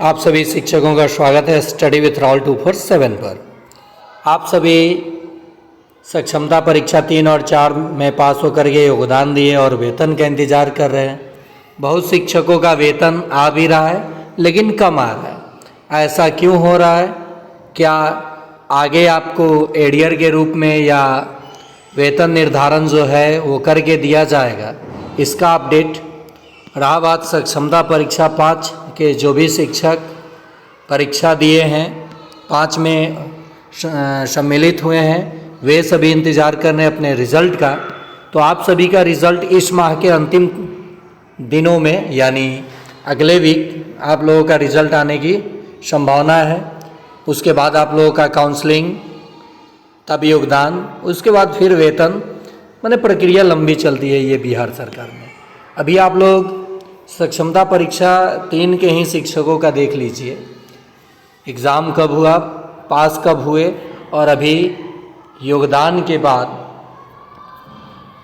आप सभी शिक्षकों का स्वागत है स्टडी विथ राहुल 247 पर। आप सभी सक्षमता परीक्षा 3 और 4 में पास होकर के योगदान दिए और वेतन का इंतज़ार कर रहे हैं। बहुत शिक्षकों का वेतन आ भी रहा है लेकिन कम आ रहा है। ऐसा क्यों हो रहा है? क्या आगे आपको एडियर के रूप में या वेतन निर्धारण जो है वो करके दिया जाएगा, इसका अपडेट। रहा बात सक्षमता परीक्षा 5 के जो भी शिक्षक परीक्षा दिए हैं, 5 में सम्मिलित हुए हैं, वे सभी इंतज़ार कर रहे हैं अपने रिज़ल्ट का। तो आप सभी का रिज़ल्ट इस माह के अंतिम दिनों में यानी अगले वीक आप लोगों का रिज़ल्ट आने की संभावना है। उसके बाद आप लोगों का काउंसलिंग, तब योगदान, उसके बाद फिर वेतन, माने प्रक्रिया लंबी चलती है ये बिहार सरकार में। अभी आप लोग सक्षमता परीक्षा 3 के ही शिक्षकों का देख लीजिए, एग्ज़ाम कब हुआ, पास कब हुए, और अभी योगदान के बाद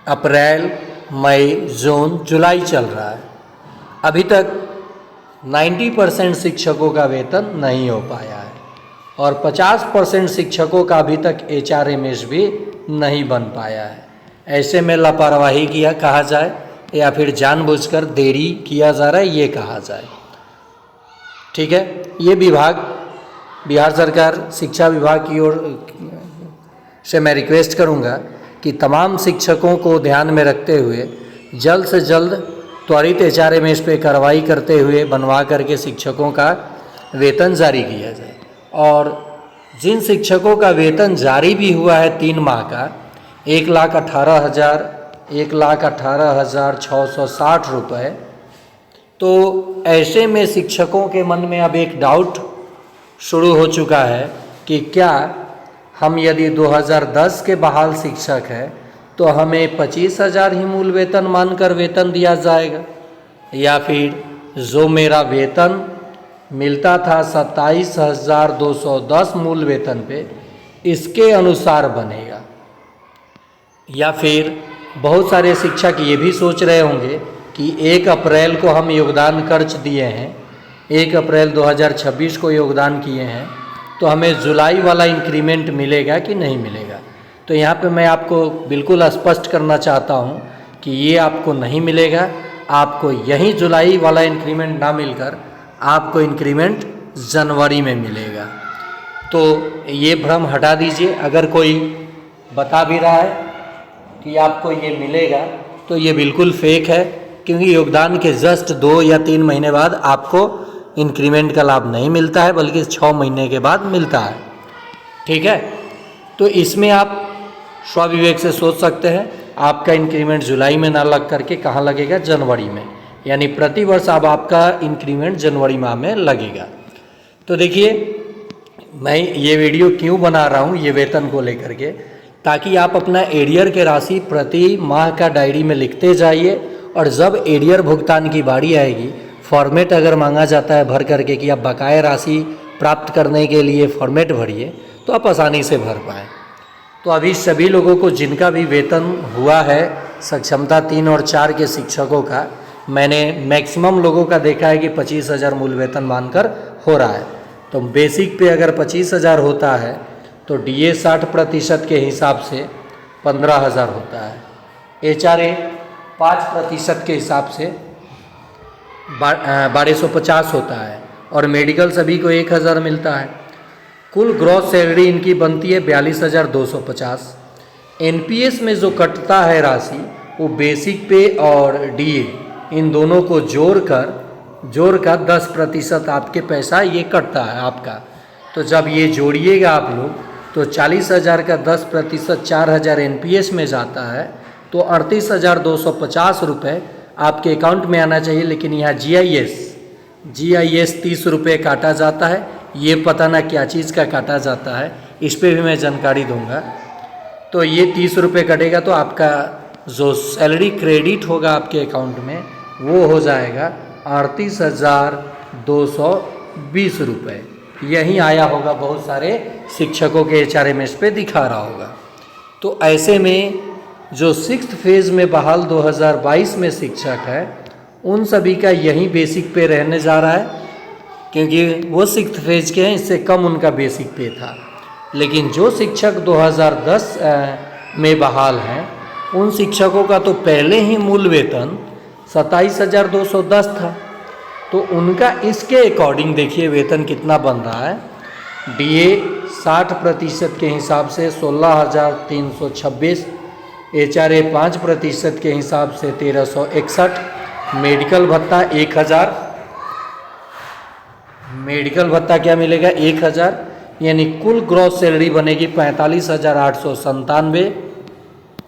अप्रैल, मई, जून, जुलाई चल रहा है। अभी तक 90% शिक्षकों का वेतन नहीं हो पाया है और 50% शिक्षकों का अभी तक HRMS भी नहीं बन पाया है। ऐसे में लापरवाही किया कहा जाए या फिर जानबूझकर देरी किया जा रहा है ये कहा जाए। ठीक है, ये विभाग, बिहार सरकार शिक्षा विभाग की ओर से मैं रिक्वेस्ट करूंगा कि तमाम शिक्षकों को ध्यान में रखते हुए जल्द से जल्द त्वरित HRMS पे कार्रवाई करते हुए बनवा करके शिक्षकों का वेतन जारी किया जाए। और जिन शिक्षकों का वेतन जारी भी हुआ है 3 माह का, 1,18,660 रुपये, तो ऐसे में शिक्षकों के मन में अब एक डाउट शुरू हो चुका है कि क्या हम यदि 2010 के बहाल शिक्षक हैं तो हमें 25,000 ही मूल वेतन मानकर वेतन दिया जाएगा, या फिर जो मेरा वेतन मिलता था 27,210 मूल वेतन पे, इसके अनुसार बनेगा। या फिर बहुत सारे शिक्षक ये भी सोच रहे होंगे कि 1 अप्रैल को हम योगदान खर्च दिए हैं, 1 अप्रैल 2026 को योगदान किए हैं, तो हमें जुलाई वाला इंक्रीमेंट मिलेगा कि नहीं मिलेगा। तो यहाँ पे मैं आपको बिल्कुल स्पष्ट करना चाहता हूँ कि ये आपको नहीं मिलेगा। आपको यही जुलाई वाला इंक्रीमेंट ना मिलकर आपको इंक्रीमेंट जनवरी में मिलेगा। तो ये भ्रम हटा दीजिए। अगर कोई बता भी रहा है कि आपको ये मिलेगा तो ये बिल्कुल फेक है, क्योंकि योगदान के जस्ट 2 या 3 महीने बाद आपको इंक्रीमेंट का लाभ नहीं मिलता है, बल्कि 6 महीने के बाद मिलता है। ठीक है, तो इसमें आप स्वविवेक से सोच सकते हैं आपका इंक्रीमेंट जुलाई में ना लग करके कहाँ लगेगा, जनवरी में। यानी प्रतिवर्ष अब आपका इंक्रीमेंट जनवरी माह में लगेगा। तो देखिए, मैं ये वीडियो क्यों बना रहा हूँ ये वेतन को लेकर के, ताकि आप अपना एरियर के राशि प्रति माह का डायरी में लिखते जाइए, और जब एरियर भुगतान की बारी आएगी, फॉर्मेट अगर मांगा जाता है भर करके कि आप बकाया राशि प्राप्त करने के लिए फॉर्मेट भरिए, तो आप आसानी से भर पाएँ। तो अभी सभी लोगों को जिनका भी वेतन हुआ है सक्षमता 3 और 4 के शिक्षकों का, मैंने मैक्सिमम लोगों का देखा है कि 25,000 मूल वेतन मानकर हो रहा है। तो बेसिक पे अगर 25,000 होता है तो DA 60% के हिसाब से 15,000 होता है, HRA 5% के हिसाब से 1250 होता है, और मेडिकल सभी को 1,000 मिलता है। कुल ग्रॉस सैलरी इनकी बनती है 42,250। NPS में जो कटता है राशि वो बेसिक पे और DA इन दोनों को जोड़कर 10% आपके पैसा ये कटता है आपका। तो जब ये जोड़िएगा आप लोग तो 40,000 का 10% 4,000 NPS में जाता है, तो 38,250 रुपये आपके अकाउंट में आना चाहिए। लेकिन यहाँ GIS 30 रुपये काटा जाता है। ये पता ना क्या चीज़ का काटा जाता है, इस पर भी मैं जानकारी दूंगा। तो ये 30 रुपये कटेगा तो आपका जो सैलरी क्रेडिट होगा आपके अकाउंट में वो हो जाएगा 38,220 रुपये। यही आया होगा, बहुत सारे शिक्षकों के HRMS पे दिखा रहा होगा। तो ऐसे में जो 6th फेज़ में बहाल 2022 में शिक्षक है, उन सभी का यही बेसिक पे रहने जा रहा है क्योंकि वो 6th फेज के हैं, इससे कम उनका बेसिक पे था। लेकिन जो शिक्षक 2010 में बहाल हैं उन शिक्षकों का तो पहले ही मूल वेतन 27,210 था। तो उनका इसके अकॉर्डिंग देखिए वेतन कितना बन रहा है। डीए 60% के हिसाब से 16,326, एचआरए 5% के हिसाब से 1,361, मेडिकल भत्ता 1,000, मेडिकल भत्ता क्या मिलेगा 1,000, यानी कुल ग्रॉस सैलरी बनेगी 45,897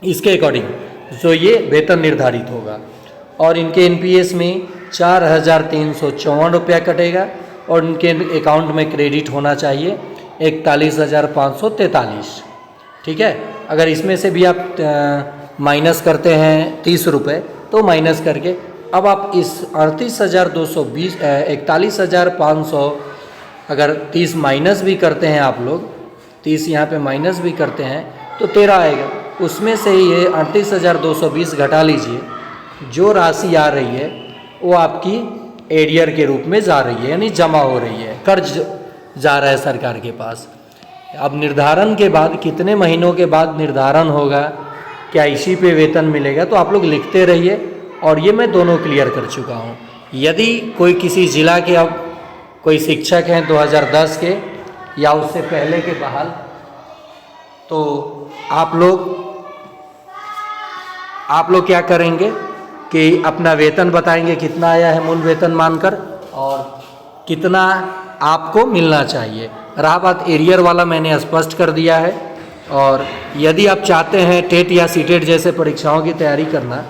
इसके अकॉर्डिंग जो ये वेतन निर्धारित होगा। और इनके एनपीएस में 4,354 रुपया कटेगा और इनके अकाउंट में क्रेडिट होना चाहिए 41,543। ठीक है, अगर इसमें से भी आप माइनस करते हैं 30 रुपये तो माइनस करके अब आप इस 38,220 41,500 अगर 30 माइनस भी करते हैं आप लोग, 30 यहाँ पे माइनस भी करते हैं तो 13 आएगा। उसमें से ये 38,220 घटा लीजिए, जो राशि आ रही है वो आपकी एरियर के रूप में जा रही है, यानी जमा हो रही है, कर्ज जा रहा है सरकार के पास। अब निर्धारण के बाद कितने महीनों के बाद निर्धारण होगा, क्या इसी पे वेतन मिलेगा, तो आप लोग लिखते रहिए। और ये मैं दोनों क्लियर कर चुका हूँ। यदि कोई किसी ज़िला के अब कोई शिक्षक हैं 2010 के या उससे पहले के बहाल, तो आप लोग क्या करेंगे कि अपना वेतन बताएंगे कितना आया है मूल वेतन मानकर और कितना आपको मिलना चाहिए। रहा बात एरियर वाला, मैंने स्पष्ट कर दिया है। और यदि आप चाहते हैं टेट या सीटेट जैसे परीक्षाओं की तैयारी करना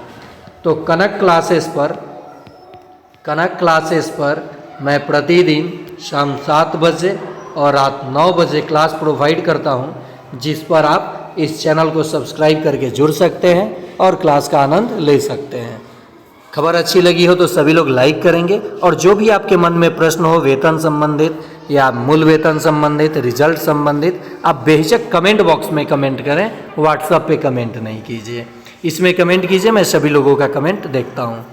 तो कनक क्लासेस पर मैं प्रतिदिन शाम 7 बजे और रात 9 बजे क्लास प्रोवाइड करता हूं, जिस पर आप इस चैनल को सब्सक्राइब करके जुड़ सकते हैं और क्लास का आनंद ले सकते हैं। खबर अच्छी लगी हो तो सभी लोग लाइक करेंगे और जो भी आपके मन में प्रश्न हो वेतन संबंधित या मूल वेतन संबंधित, रिजल्ट संबंधित, आप बेहिचक कमेंट बॉक्स में कमेंट करें, व्हाट्सएप पे कमेंट नहीं कीजिए। इसमें कमेंट कीजिए, मैं सभी लोगों का कमेंट देखता हूँ।